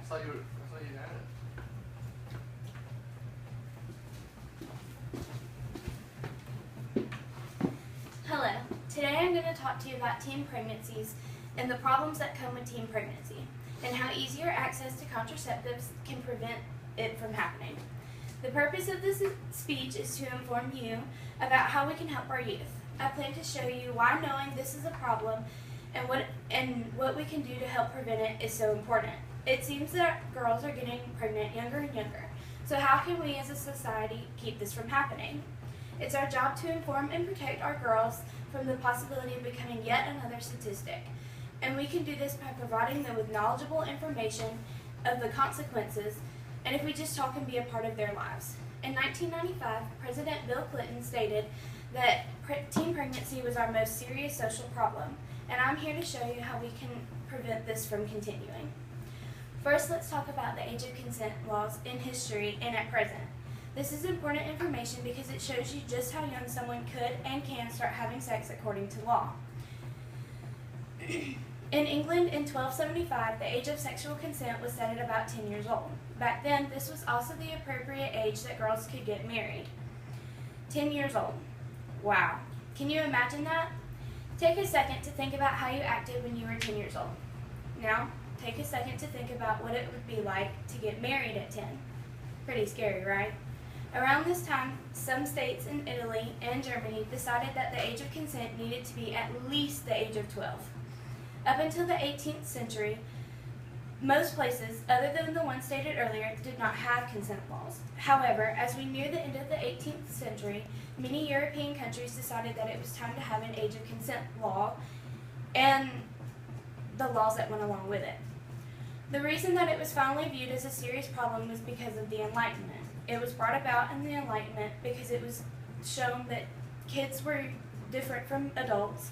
I thought you had it. Hello. Today I'm going to talk to you about teen pregnancies and the problems that come with teen pregnancy, and how easier access to contraceptives can prevent it from happening. The purpose of this speech is to inform you about how we can help our youth. I plan to show you why knowing this is a problem and what we can do to help prevent it is so important. It seems that girls are getting pregnant younger and younger. So how can we as a society keep this from happening? It's our job to inform and protect our girls from the possibility of becoming yet another statistic. And we can do this by providing them with knowledgeable information of the consequences, and if we just talk and be a part of their lives. In 1995, President Bill Clinton stated that teen pregnancy was our most serious social problem, and I'm here to show you how we can prevent this from continuing. First, let's talk about the age of consent laws in history and at present. This is important information because it shows you just how young someone could and can start having sex according to law. In England in 1275, the age of sexual consent was set at about 10 years old. Back then, this was also the appropriate age that girls could get married. 10 years old. Wow. Can you imagine that? Take a second to think about how you acted when you were 10 years old. Now, take a second to think about what it would be like to get married at 10. Pretty scary, right? Around this time, some states in Italy and Germany decided that the age of consent needed to be at least the age of 12. Up until the 18th century, most places, other than the one stated earlier, did not have consent laws. However, as we near the end of the 18th century, many European countries decided that it was time to have an age of consent law and the laws that went along with it. The reason that it was finally viewed as a serious problem was because of the Enlightenment. It was brought about in the Enlightenment because it was shown that kids were different from adults,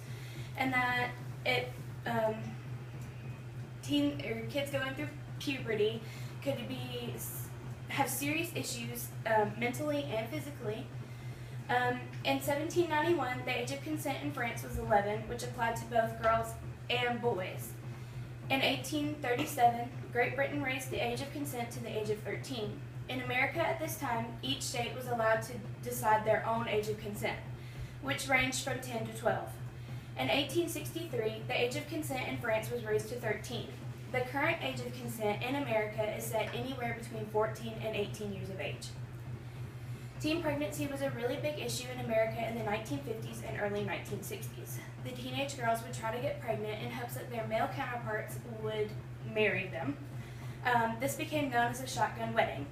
and that kids going through puberty could have serious issues mentally and physically. In 1791, the age of consent in France was 11, which applied to both girls and boys. In 1837, Great Britain raised the age of consent to the age of 13. In America at this time, each state was allowed to decide their own age of consent, which ranged from 10 to 12. In 1863, the age of consent in France was raised to 13. The current age of consent in America is set anywhere between 14 and 18 years of age. Teen pregnancy was a really big issue in America in the 1950s and early 1960s. The teenage girls would try to get pregnant in hopes that their male counterparts would marry them. This became known as a shotgun wedding.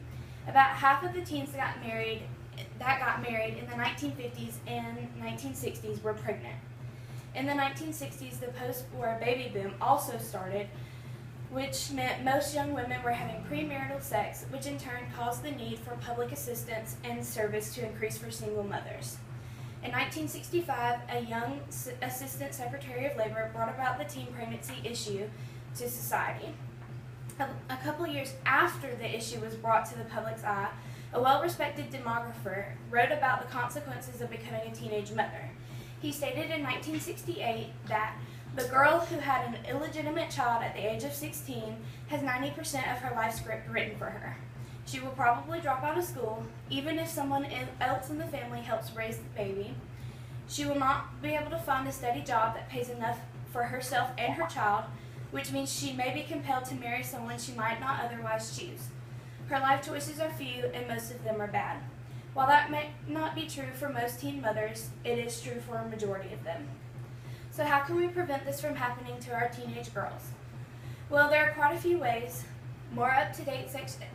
About half of the teens that got married in the 1950s and 1960s were pregnant. In the 1960s, the post-war baby boom also started, which meant most young women were having premarital sex, which in turn caused the need for public assistance and service to increase for single mothers. In 1965, a young Assistant Secretary of Labor brought about the teen pregnancy issue to society. A couple years after the issue was brought to the public's eye, a well-respected demographer wrote about the consequences of becoming a teenage mother. He stated in 1968 that the girl who had an illegitimate child at the age of 16 has 90% of her life script written for her. She will probably drop out of school, even if someone else in the family helps raise the baby. She will not be able to find a steady job that pays enough for herself and her child, which means she may be compelled to marry someone she might not otherwise choose. Her life choices are few, and most of them are bad. While that may not be true for most teen mothers, it is true for a majority of them. So how can we prevent this from happening to our teenage girls? Well, there are quite a few ways. More up-to-date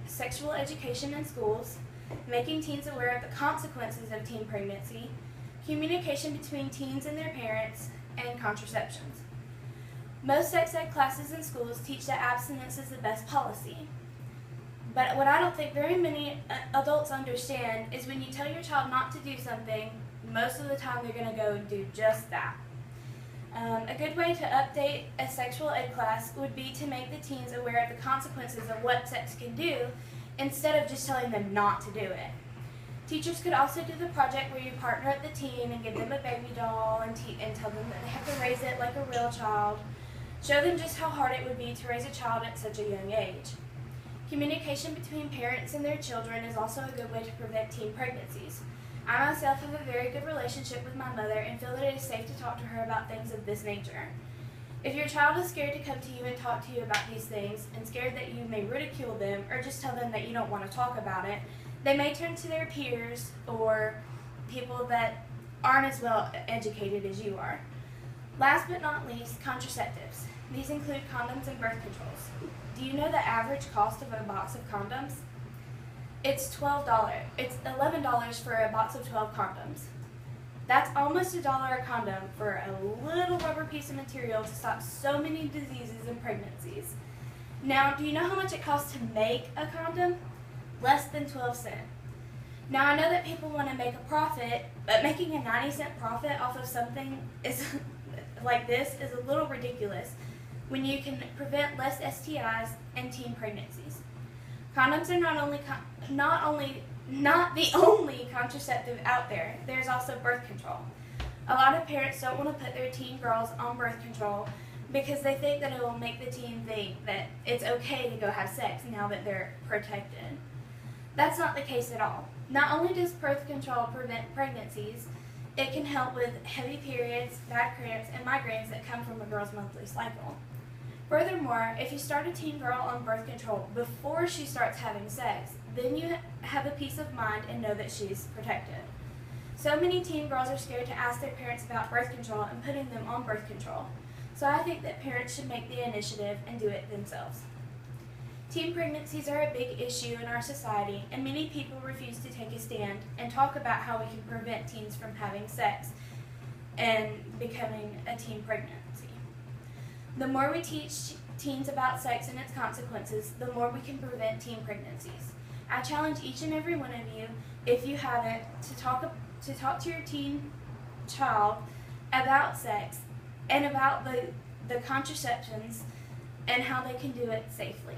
sexual education in schools, making teens aware of the consequences of teen pregnancy, communication between teens and their parents, and contraceptions. Most sex ed classes in schools teach that abstinence is the best policy. But what I don't think very many adults understand is when you tell your child not to do something, most of the time they're going to go and do just that. A good way to update a sexual ed class would be to make the teens aware of the consequences of what sex can do instead of just telling them not to do it. Teachers could also do the project where you partner up the teen and give them a baby doll and tell them that they have to raise it like a real child. Show them just how hard it would be to raise a child at such a young age. Communication between parents and their children is also a good way to prevent teen pregnancies. I myself have a very good relationship with my mother and feel that it is safe to talk to her about things of this nature. If your child is scared to come to you and talk to you about these things, and scared that you may ridicule them or just tell them that you don't want to talk about it, they may turn to their peers or people that aren't as well educated as you are. Last but not least, contraceptives. These include condoms and birth controls. Do you know the average cost of a box of condoms? It's $12. It's $11 for a box of 12 condoms. That's almost $1 a condom for a little rubber piece of material to stop so many diseases and pregnancies. Now, do you know how much it costs to make a condom? Less than 12 cents. Now, I know that people want to make a profit, but making a 90-cent profit off of something is like this is a little ridiculous when you can prevent less STIs and teen pregnancies. Condoms are not the only contraceptive out there. There's also birth control. A lot of parents don't want to put their teen girls on birth control because they think that it will make the teen think that it's okay to go have sex now that they're protected. That's not the case at all. Not only does birth control prevent pregnancies, it can help with heavy periods, bad cramps, and migraines that come from a girl's monthly cycle. Furthermore, if you start a teen girl on birth control before she starts having sex, then you have a peace of mind and know that she's protected. So many teen girls are scared to ask their parents about birth control and putting them on birth control. So I think that parents should make the initiative and do it themselves. Teen pregnancies are a big issue in our society, and many people refuse to take a stand and talk about how we can prevent teens from having sex and becoming a teen pregnancy. The more we teach teens about sex and its consequences, the more we can prevent teen pregnancies. I challenge each and every one of you, if you haven't, to talk to your teen child about sex and about the contraceptions and how they can do it safely.